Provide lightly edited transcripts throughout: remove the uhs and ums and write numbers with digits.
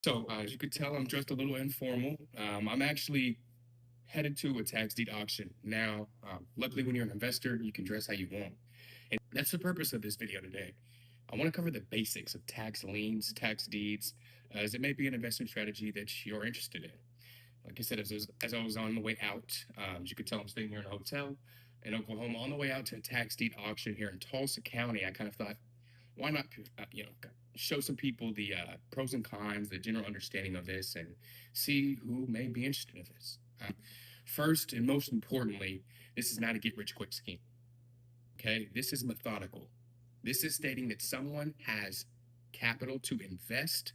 So, as you could tell, I'm dressed a little informal. I'm actually headed to a tax deed auction now. Luckily, when you're an investor, you can dress how you want. And that's the purpose of this video today. I want to cover the basics of tax liens, tax deeds, as it may be an investment strategy that you're interested in. Like I said, as I was on the way out, as you could tell, I'm staying here in a hotel in Oklahoma. On the way out to a tax deed auction here in Tulsa County, I kind of thought, why not, show some people the pros and cons, the general understanding of this, and see who may be interested in this. First and most importantly, this is not a get rich quick scheme. Okay, this is methodical. This is stating that someone has capital to invest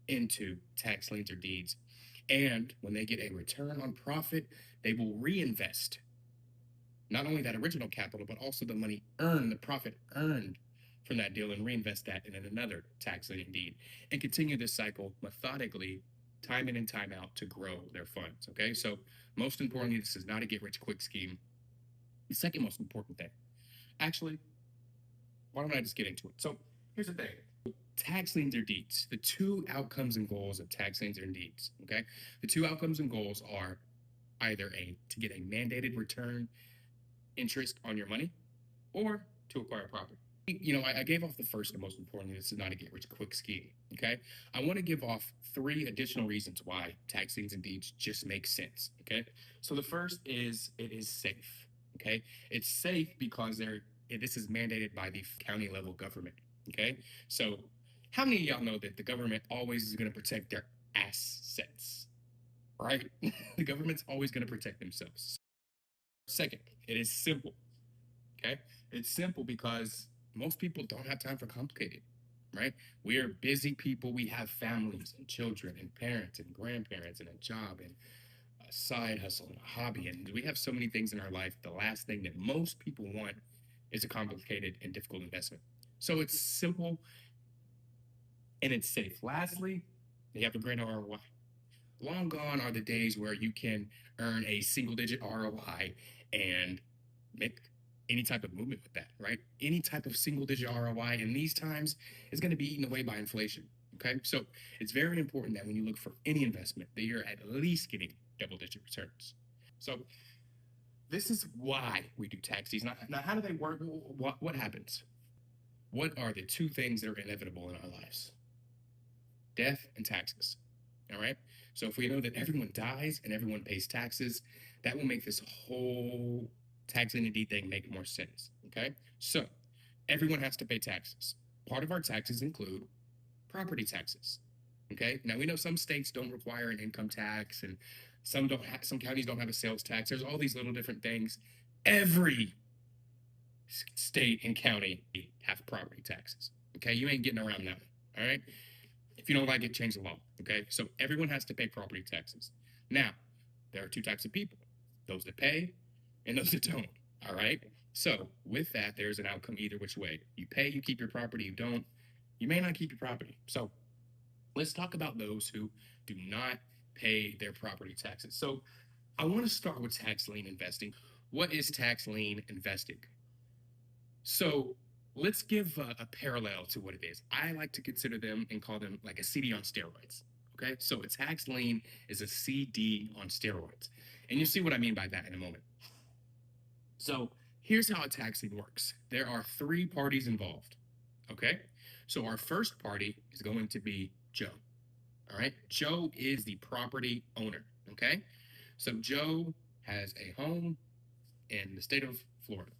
into tax liens or deeds. And when they get a return on profit, they will reinvest not only that original capital, but also the money earned, the profit earned from that deal, and reinvest that in another tax lien deed and continue this cycle methodically, time in and time out, to grow their funds. Okay, so most importantly, this is not a get rich quick scheme. The second most important thing, actually, why don't I just get into it? So here's the thing. Tax liens or deeds, the two outcomes and goals of tax liens and deeds. Okay, the two outcomes and goals are either to get a mandated return interest on your money or to acquire property. I gave off the first and most importantly, this is not a get rich quick scheme. Okay, I want to give off three additional reasons why tax liens and deeds just make sense. Okay, so the first is it is safe. Okay, it's safe because this is mandated by the county level government. Okay, so how many of y'all know that the government always is going to protect their assets, right? The government's always going to protect themselves. Second, it is simple. Okay, it's simple because most people don't have time for complicated, right? We are busy people. We have families and children and parents and grandparents and a job and a side hustle and a hobby. And we have so many things in our life. The last thing that most people want is a complicated and difficult investment. So it's simple and it's safe. Lastly, you have a great ROI. Long gone are the days where you can earn a single digit ROI and make any type of movement with that, right? Any type of single digit ROI in these times is going to be eaten away by inflation. Okay. So it's very important that when you look for any investment, that you're at least getting double digit returns. So this is why we do tax deeds. Now, how do they work? What happens? What are the two things that are inevitable in our lives? Death and taxes. All right. So if we know that everyone dies and everyone pays taxes, that will make this whole tax entity thing make more sense. Okay. So everyone has to pay taxes. Part of our taxes include property taxes. Okay. Now we know some states don't require an income tax, and some counties don't have a sales tax. There's all these little different things. Every state and county have property taxes. Okay. You ain't getting around that one. All right. If you don't like it, change the law. Okay. So everyone has to pay property taxes. Now, there are two types of people: those that pay and those that don't. All right. So with that, there's an outcome either which way. You pay, you keep your property. You don't, you may not keep your property. So let's talk about those who do not pay their property taxes. So I want to start with tax lien investing. What is tax lien investing? So let's give a parallel to what it is. I like to consider them and call them like a CD on steroids. Okay, so a tax lien is a CD on steroids. And you'll see what I mean by that in a moment. So here's how a tax lien works: there are three parties involved. Okay, so our first party is going to be Joe. All right, Joe is the property owner. Okay, so Joe has a home in the state of Florida.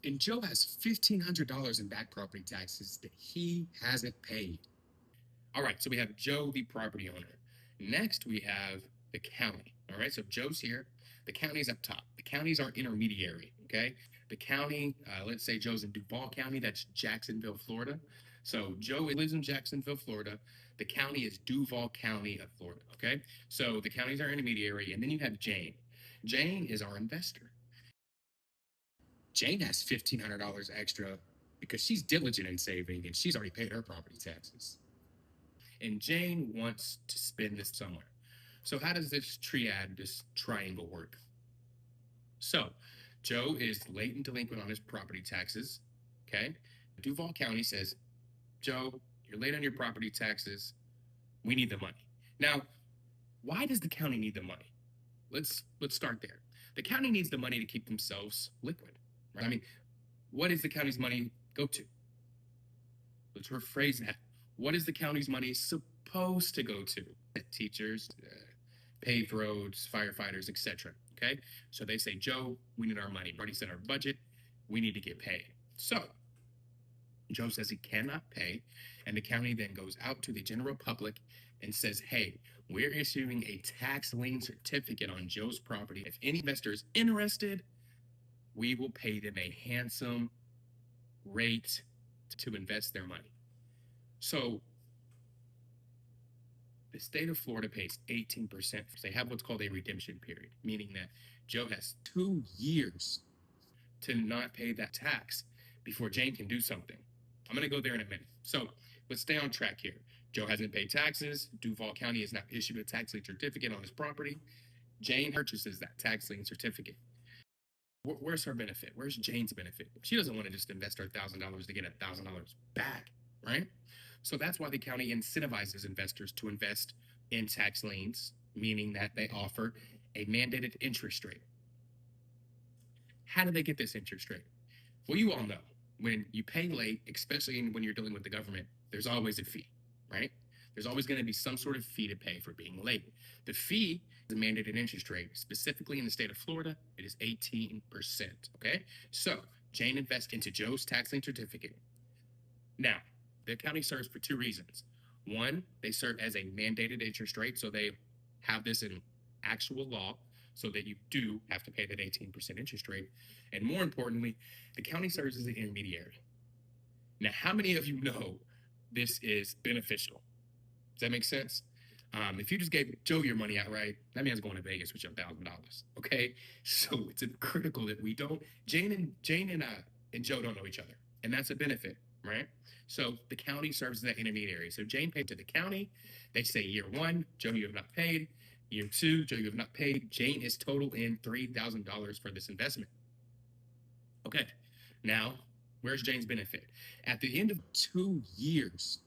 And Joe has $1,500 in back property taxes that he hasn't paid. All right, so we have Joe, the property owner. Next, we have the county. All right, so Joe's here. The county's up top. The county's our intermediary. Okay, the county. Let's say Joe's in Duval County. That's Jacksonville, Florida. So Joe lives in Jacksonville, Florida. The county is Duval County of Florida. Okay, so the county's our intermediary, and then you have Jane. Jane is our investor. Jane has $1,500 extra because she's diligent in saving and she's already paid her property taxes. And Jane wants to spend this somewhere. So how does this triad, this triangle work? So Joe is late and delinquent on his property taxes. Okay. Duval County says, Joe, you're late on your property taxes. We need the money. Now, why does the county need the money? Let's start there. The county needs the money to keep themselves liquid, right? I mean, what does the county's money go to? Let's rephrase that. What is the county's money supposed to go to? Teachers, paved roads, firefighters, etc. Okay, so they say, Joe, we need our money. We already set our budget. We need to get paid. So Joe says he cannot pay, and the county then goes out to the general public and says, hey, we're issuing a tax lien certificate on Joe's property. If any investor is interested, we will pay them a handsome rate to invest their money. So the state of Florida pays 18%. They have what's called a redemption period, meaning that Joe has 2 years to not pay that tax before Jane can do something. I'm going to go there in a minute. So let's stay on track here. Joe hasn't paid taxes. Duval County has now issued a tax lien certificate on his property. Jane purchases that tax lien certificate. Where's her benefit? Where's Jane's benefit? She doesn't want to just invest her $1,000 to get $1,000 back, right? So that's why the county incentivizes investors to invest in tax liens, meaning that they offer a mandated interest rate. How do they get this interest rate? Well, you all know when you pay late, especially when you're dealing with the government, there's always a fee, right? There's always going to be some sort of fee to pay for being late. The fee is a mandated interest rate. Specifically in the state of Florida, it is 18%, okay? So Jane invests into Joe's tax lien certificate. Now, the county serves for 2 reasons. One, they serve as a mandated interest rate, so they have this in actual law, so that you do have to pay that 18% interest rate. And more importantly, the county serves as an intermediary. Now, how many of you know this is beneficial? Does that make sense? If you just gave Joe your money outright, that man's going to Vegas with your $1,000. Okay, so it's critical that we don't. Jane and Joe don't know each other, and that's a benefit, right? So the county serves as that intermediary. So Jane paid to the county. They say year 1, Joe, you have not paid. Year 2, Joe, you have not paid. Jane is total in $3,000 for this investment. Okay, now where's Jane's benefit? At the end of 2 years,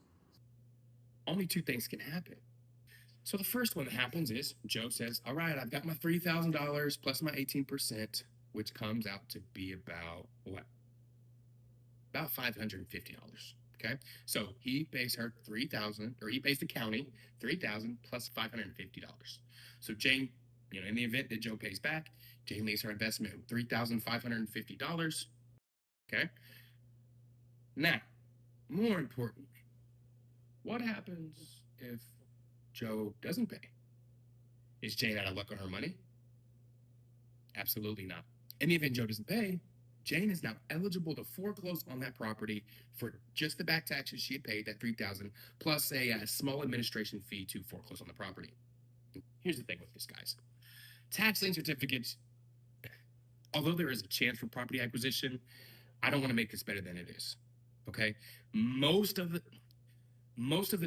only 2 things can happen. So the first one that happens is Joe says, all right, I've got my $3,000 plus my 18%, which comes out to be about what? About $550. Okay, so he pays her $3,000, or he pays the county $3,000 plus $550. So Jane, in the event that Joe pays back, Jane leaves her investment of $3,550. Okay. Now, more importantly, what happens if Joe doesn't pay? Is Jane out of luck on her money? Absolutely not. In the event Joe doesn't pay, Jane is now eligible to foreclose on that property for just the back taxes she had paid, that $3,000, plus a small administration fee to foreclose on the property. Here's the thing with this, guys. Tax lien certificates, although there is a chance for property acquisition, I don't want to make this better than it is. Okay? Most of the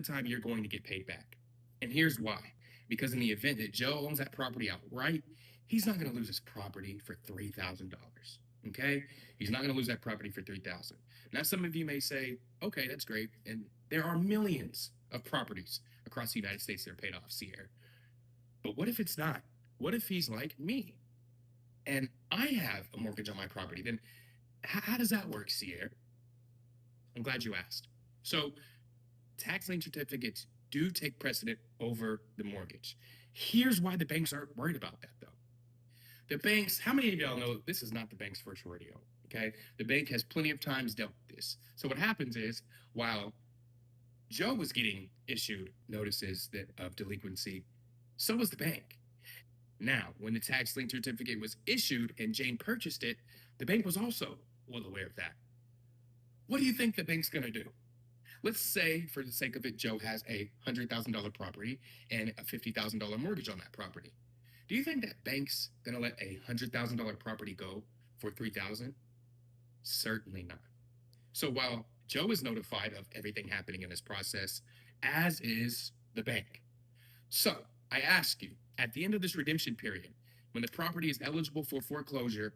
time you're going to get paid back. And here's why. Because in the event that Joe owns that property outright, he's not going to lose his property for $3,000. Okay? He's not going to lose that property for $3,000. Now, some of you may say, okay, that's great. And there are millions of properties across the United States that are paid off, Sierra. But what if it's not? What if he's like me and I have a mortgage on my property? Then how does that work, Sierra? I'm glad you asked. So tax lien certificates do take precedent over the mortgage. Here's why the banks aren't worried about that, though. The banks, how many of y'all know this is not the bank's first rodeo, okay? The bank has plenty of times dealt with this. So what happens is, while Joe was getting issued notices of delinquency, so was the bank. Now, when the tax lien certificate was issued and Jane purchased it, the bank was also well aware of that. What do you think the bank's going to do? Let's say, for the sake of it, Joe has a $100,000 property and a $50,000 mortgage on that property. Do you think that bank's going to let a $100,000 property go for $3,000? Certainly not. So while Joe is notified of everything happening in this process, as is the bank. So I ask you, at the end of this redemption period, when the property is eligible for foreclosure,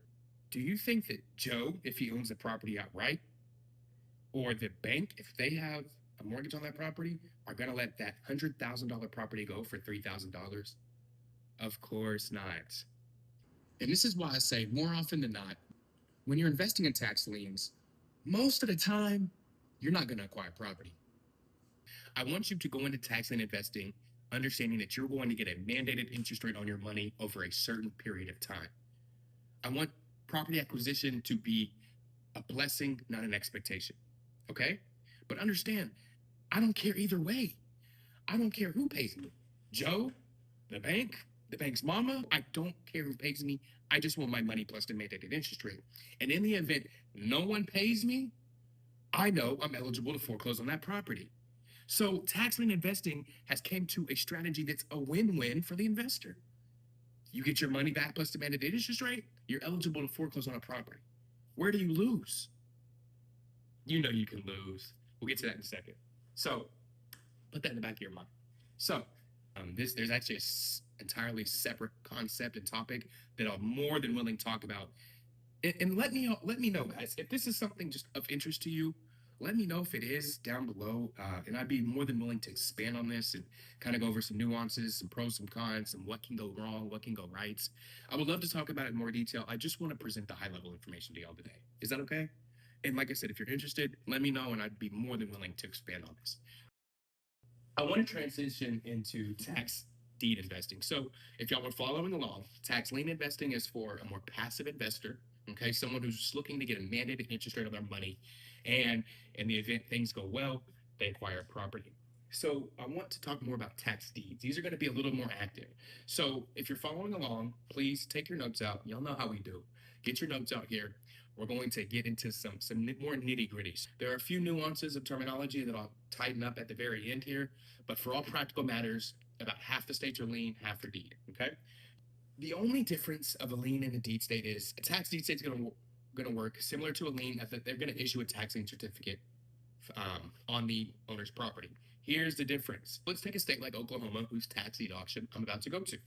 do you think that Joe, if he owns the property outright, or the bank, if they have a mortgage on that property are going to let that $100,000 property go for $3,000? Of course not. And this is why I say more often than not, when you're investing in tax liens, most of the time, you're not going to acquire property. I want you to go into tax lien investing understanding that you're going to get a mandated interest rate on your money over a certain period of time. I want property acquisition to be a blessing, not an expectation. Okay? But understand, I don't care either way. I don't care who pays me. Joe, the bank, the bank's mama, I don't care who pays me. I just want my money plus the mandated interest rate. And in the event no one pays me, I know I'm eligible to foreclose on that property. So tax lien investing has came to a strategy that's a win-win for the investor. You get your money back plus the mandated interest rate, you're eligible to foreclose on a property. Where do you lose? You know you can lose. We'll get to that in a second. So put that in the back of your mind. So there's actually an entirely separate concept and topic that I'm more than willing to talk about. And let me know, guys, if this is something just of interest to you. Let me know if it is down below, and I'd be more than willing to expand on this and kind of go over some nuances, some pros, some cons, and what can go wrong, what can go right. I would love to talk about it in more detail. I just want to present the high-level information to y'all today. Is that okay? And like I said, if you're interested, let me know, and I'd be more than willing to expand on this. I want to transition into tax deed investing. So if y'all were following along, tax lien investing is for a more passive investor, okay? Someone who's just looking to get a mandated interest rate on their money. And in the event things go well, they acquire a property. So I want to talk more about tax deeds. These are going to be a little more active. So if you're following along, please take your notes out. Y'all know how we do. Get your notes out here. We're going to get into some more nitty gritties. There are a few nuances of terminology that I'll tighten up at the very end here, but for all practical matters, about half the states are lien, half are deed, okay? The only difference of a lien and a deed state is a tax deed state is going to work similar to a lien, that they're going to issue a tax lien certificate on the owner's property. Here's the difference. Let's take a state like Oklahoma, whose tax deed auction I'm about to go to.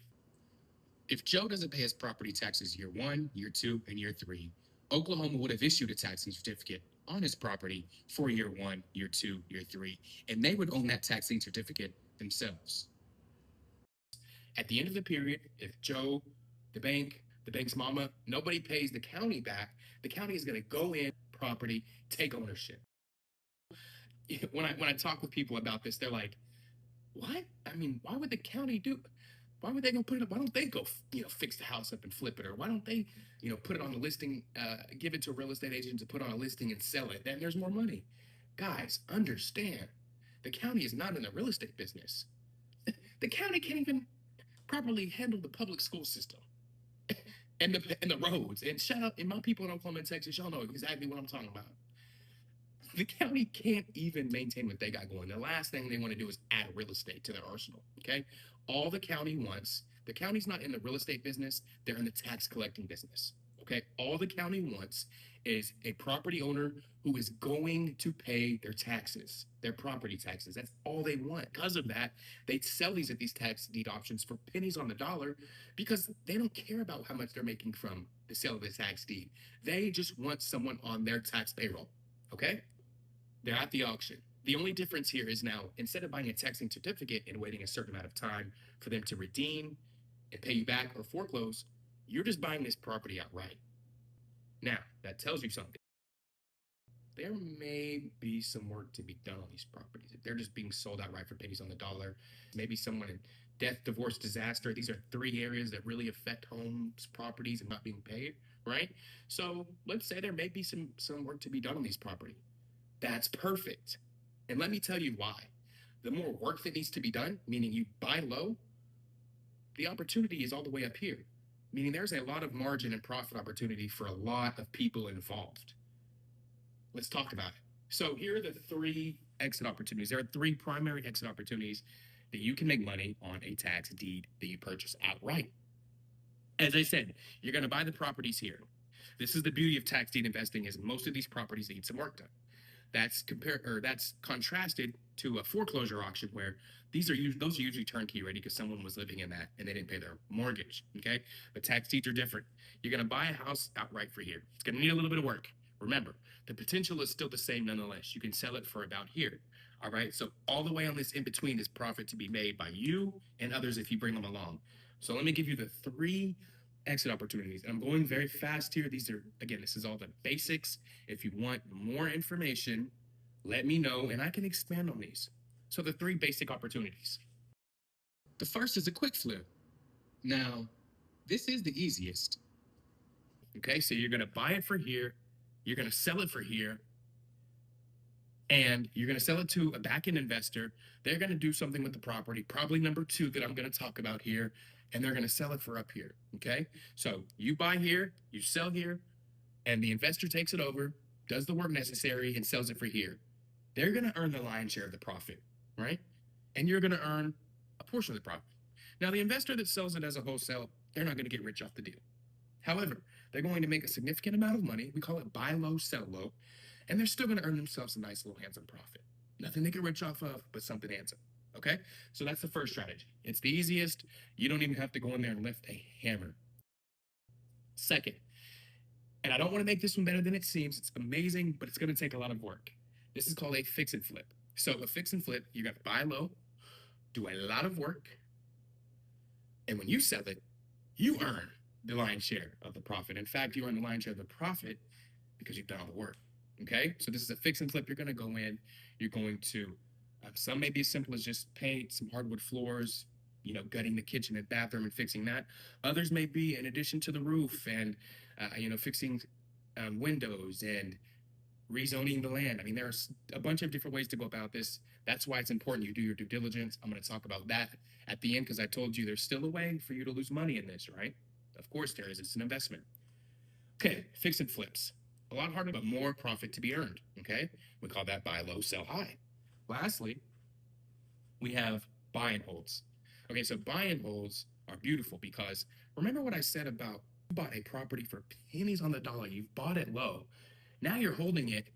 If Joe doesn't pay his property taxes year 1, year 2, and year 3, Oklahoma would have issued a tax lien certificate on his property for year 1, year 2, year 3, and they would own that tax lien certificate themselves. At the end of the period, if Joe, the bank's mama, nobody pays the county back, the county is going to go in property, take ownership. When I talk with people about this, they're like, "What? I mean, why would the county do? Why would they go put it up? Why don't they go, fix the house up and flip it? Or why don't they, put it on the listing, give it to a real estate agent to put on a listing and sell it? Then there's more money." Guys, understand, the county is not in the real estate business. The county can't even properly handle the public school system and the roads. And shout out, and my people in Oklahoma and Texas, y'all know exactly what I'm talking about. The county can't even maintain what they got going. The last thing they want to do is add real estate to their arsenal. Okay, all the county wants. The county's not in the real estate business; they're in the tax collecting business. Okay, all the county wants is a property owner who is going to pay their taxes, their property taxes. That's all they want. Because of that, they sell these at these tax deed auctions for pennies on the dollar because they don't care about how much they're making from the sale of the tax deed. They just want someone on their tax payroll. Okay? They're at the auction. The only difference here is now, instead of buying a tax lien certificate and waiting a certain amount of time for them to redeem and pay you back or foreclose, you're just buying this property outright. Now, that tells you something. There may be some work to be done on these properties. If they're just being sold outright for pennies on the dollar, maybe someone in death, divorce, disaster, these are 3 areas that really affect homes, properties, and not being paid, right? So let's say there may be some work to be done on these properties. That's perfect. And let me tell you why. The more work that needs to be done, meaning you buy low, the opportunity is all the way up here, meaning there's a lot of margin and profit opportunity for a lot of people involved. Let's talk about it. So here are the 3 exit opportunities. There are 3 primary exit opportunities that you can make money on a tax deed that you purchase outright. As I said, you're going to buy the properties here. This is the beauty of tax deed investing, is most of these properties need some work done. That's contrasted to a foreclosure auction where those are usually turnkey ready because someone was living in that and they didn't pay their mortgage. Okay, but tax deeds are different. You're gonna buy a house outright for here. It's gonna need a little bit of work. Remember, the potential is still the same nonetheless. You can sell it for about here, All right. So all the way on this in between is profit to be made by you and others if you bring them along. So let me give you the three exit opportunities. And I'm going very fast here. These are, again, this is all the basics. If you want more information, let me know and I can expand on these. So the three basic opportunities. The first is a quick flip. Now, this is the easiest. Okay, so you're going to buy it for here, you're going to sell it for here, and you're going to sell it to a back-end investor. They're going to do something with the property, probably number two that I'm going to talk about here, and they're going to sell it for up here. Okay, so you buy here, you sell here, and the investor takes it over, does the work necessary, and sells it for here. They're going to earn the lion's share of the profit, right? And you're going to earn a portion of the profit. Now, the investor that sells it as a wholesale, they're not going to get rich off the deal. However, they're going to make a significant amount of money. We call it buy low, sell low, and they're still going to earn themselves a nice little handsome profit. Nothing they get rich off of, but something handsome. Okay? So that's the first strategy. It's the easiest. You don't even have to go in there and lift a hammer. Second, and I don't want to make this one better than it seems. It's amazing, but it's going to take a lot of work. This is called a fix and flip. So a fix and flip, you got to buy low, do a lot of work, and when you sell it, you earn the lion's share of the profit. In fact, you earn the lion's share of the profit because you've done all the work. Okay, so this is a fix and flip. You're going to go in, you're going to, some may be as simple as just paint some hardwood floors, gutting the kitchen and bathroom and fixing that. Others may be in addition to the roof and, fixing windows and rezoning the land. I mean, there's a bunch of different ways to go about this. That's why it's important you do your due diligence. I'm going to talk about that at the end because I told you there's still a way for you to lose money in this, right? Of course there is. It's an investment. Okay, fix and flips. A lot harder, but more profit to be earned, okay? We call that buy low, sell high. Lastly, we have buy and holds. Okay, so buy and holds are beautiful because remember what I said about you bought a property for pennies on the dollar. You've bought it low. Now you're holding it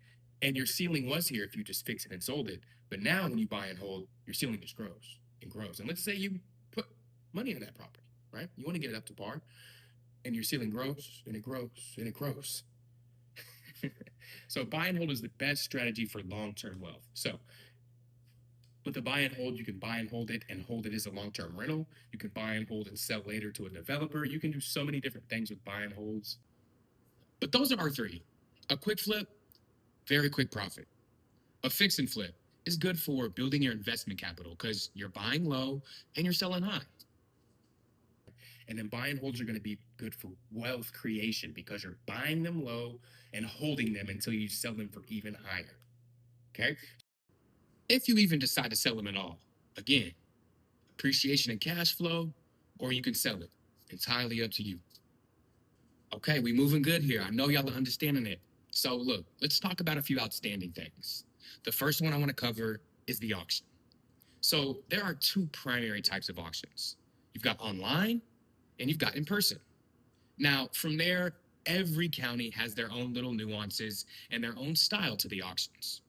and your ceiling was here if you just fix it and sold it. But now when you buy and hold, your ceiling just grows and grows. And let's say you put money in that property, right? You want to get it up to par and your ceiling grows and it grows and it grows. So buy and hold is the best strategy for long-term wealth. So with the buy and hold, you can buy and hold it as a long-term rental. You can buy and hold and sell later to a developer. You can do so many different things with buy and holds. But those are our three. A quick flip, very quick profit. A fix and flip is good for building your investment capital because you're buying low and you're selling high. And then buy and holds are going to be good for wealth creation because you're buying them low and holding them until you sell them for even higher. Okay? If you even decide to sell them at all, again, appreciation and cash flow, or you can sell it. Entirely up to you. Okay, we moving good here. I know y'all are understanding it. So look, let's talk about a few outstanding things. The first one I want to cover is the auction. So there are two primary types of auctions. You've got online and you've got in person. Now, from there, every county has their own little nuances and their own style to the auctions.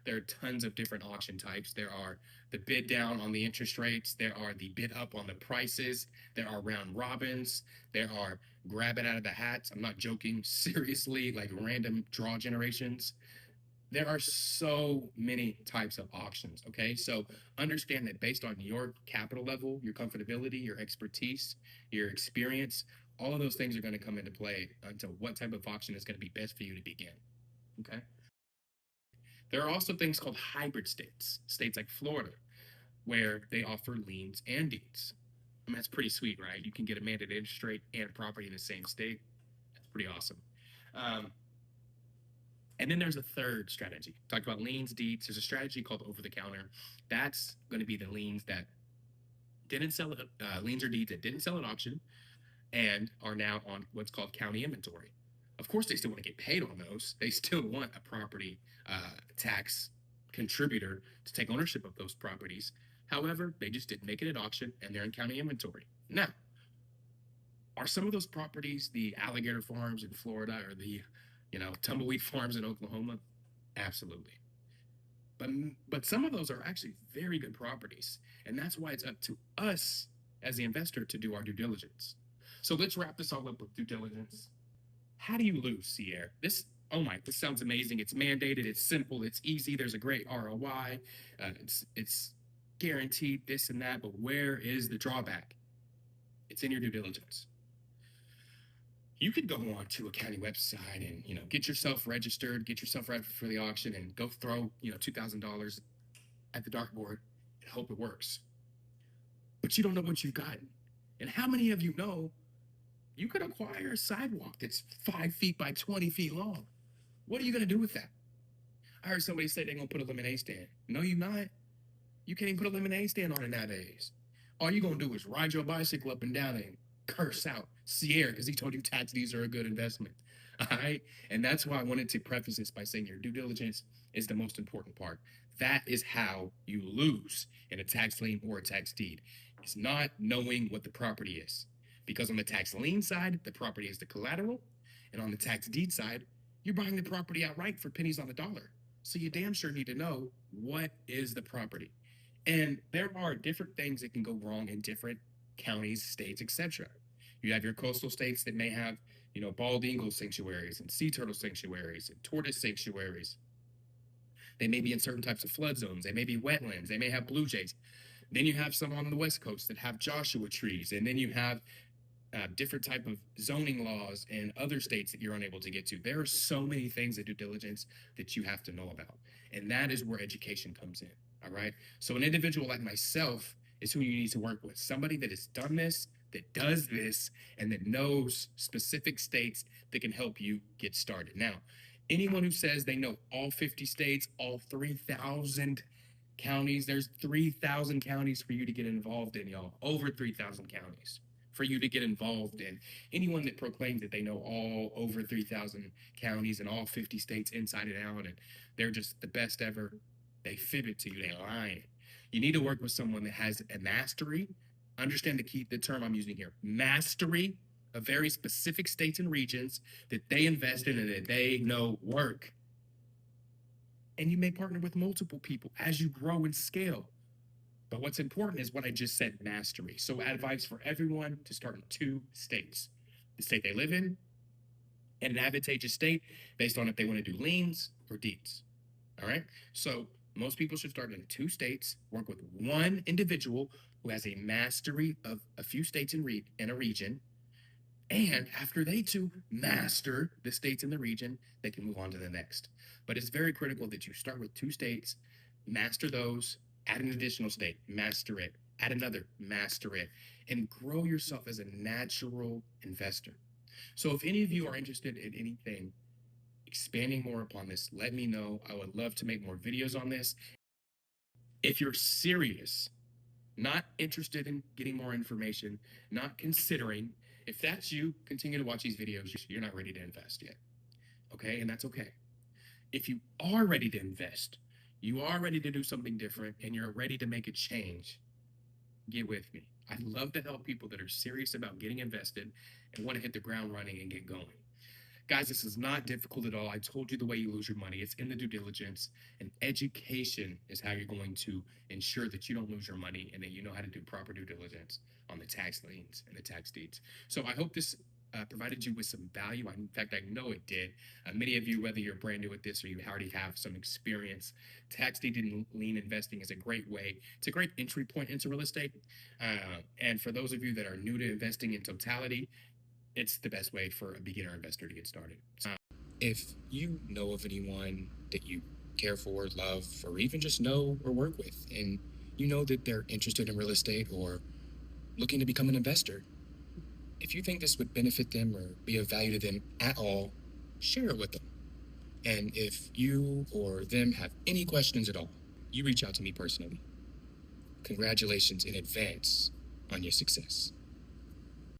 There are tons of different auction types. There are the bid down on the interest rates. There are the bid up on the prices. There are round robins. There are grab it out of the hats. I'm not joking. Seriously, like random draw generations. There are so many types of auctions, okay? So understand that based on your capital level, your comfortability, your expertise, your experience, all of those things are going to come into play until what type of auction is going to be best for you to begin, okay? There are also things called hybrid states, states like Florida, where they offer liens and deeds. I mean, that's pretty sweet, right? You can get a mandated interest rate and property in the same state. That's pretty awesome. And then there's a third strategy. Talked about liens, deeds. There's a strategy called over the counter. That's going to be the liens that didn't sell, liens or deeds that didn't sell at auction and are now on what's called county inventory. Of course, they still want to get paid on those. They still want a property tax contributor to take ownership of those properties. However, they just didn't make it at auction and they're in county inventory. Now, are some of those properties the alligator farms in Florida or the tumbleweed farms in Oklahoma? Absolutely. But some of those are actually very good properties. And that's why it's up to us as the investor to do our due diligence. So let's wrap this all up with due diligence. How do you lose, Sierra? This oh my, this sounds amazing. It's mandated, it's simple, it's easy, there's a great ROI, it's guaranteed this and that, but where is the drawback? It's in your due diligence. You could go on to a county website and get yourself registered, get yourself ready for the auction, and go throw $2,000 at the dartboard and hope it works. But you don't know what you've gotten. And how many of you know you could acquire a sidewalk that's 5 feet by 20 feet long? What are you going to do with that? I heard somebody say they're going to put a lemonade stand. No, you're not. You can't even put a lemonade stand on it nowadays. All you're going to do is ride your bicycle up and down and curse out Sierra because he told you tax deeds are a good investment. All right? And that's why I wanted to preface this by saying your due diligence is the most important part. That is how you lose in a tax lien or a tax deed. It's not knowing what the property is. Because on the tax lien side, the property is the collateral. And on the tax deed side, you're buying the property outright for pennies on the dollar. So you damn sure need to know what is the property. And there are different things that can go wrong in different counties, states, etc. You have your coastal states that may have, bald eagle sanctuaries and sea turtle sanctuaries and tortoise sanctuaries. They may be in certain types of flood zones. They may be wetlands. They may have blue jays. Then you have some on the West Coast that have Joshua trees. And then you have different type of zoning laws in other states that you're unable to get to. There are so many things in due diligence that you have to know about. And that is where education comes in. All right. So an individual like myself is who you need to work with. Somebody that has done this, that does this, and that knows specific states that can help you get started. Now, anyone who says they know all 50 states, all 3,000 counties, there's 3,000 counties for you to get involved in, y'all. Over 3,000 counties for you to get involved in. Anyone that proclaims that they know all over 3,000 counties and all 50 states inside and out, and they're just the best ever, they fib it to you, they're lying. You need to work with someone that has a mastery. Understand the term I'm using here, mastery of very specific states and regions that they invest in and that they know work. And you may partner with multiple people as you grow and scale. But what's important is what I just said, mastery. So advice for everyone to start in 2 states. The state they live in and an advantageous state based on if they want to do liens or deeds. All right? So most people should start in 2 states, work with one individual who has a mastery of a few states in a region. And after they too master the states in the region, they can move on to the next. But it's very critical that you start with 2 states, master those, add an additional state, master it, add another, master it, and grow yourself as a natural investor. So if any of you are interested in anything, expanding more upon this, let me know. I would love to make more videos on this. If you're serious, not interested in getting more information, not considering, if that's you, continue to watch these videos. You're not ready to invest yet. Okay? And that's okay. If you are ready to invest, you are ready to do something different, and you're ready to make a change, get with me. I love to help people that are serious about getting invested and want to hit the ground running and get going. Guys, this is not difficult at all. I told you the way you lose your money. It's in the due diligence, and education is how you're going to ensure that you don't lose your money and that you know how to do proper due diligence on the tax liens and the tax deeds. So I hope this provided you with some value. In fact, I know it did. Many of you, whether you're brand new at this or you already have some experience, tax deed and lien investing is a great way. It's a great entry point into real estate. And for those of you that are new to investing in totality, it's the best way for a beginner investor to get started. If you know of anyone that you care for, love, or even just know or work with, and you know that they're interested in real estate or looking to become an investor, if you think this would benefit them or be of value to them at all, share it with them. And if you or them have any questions at all, you reach out to me personally. Congratulations in advance on your success.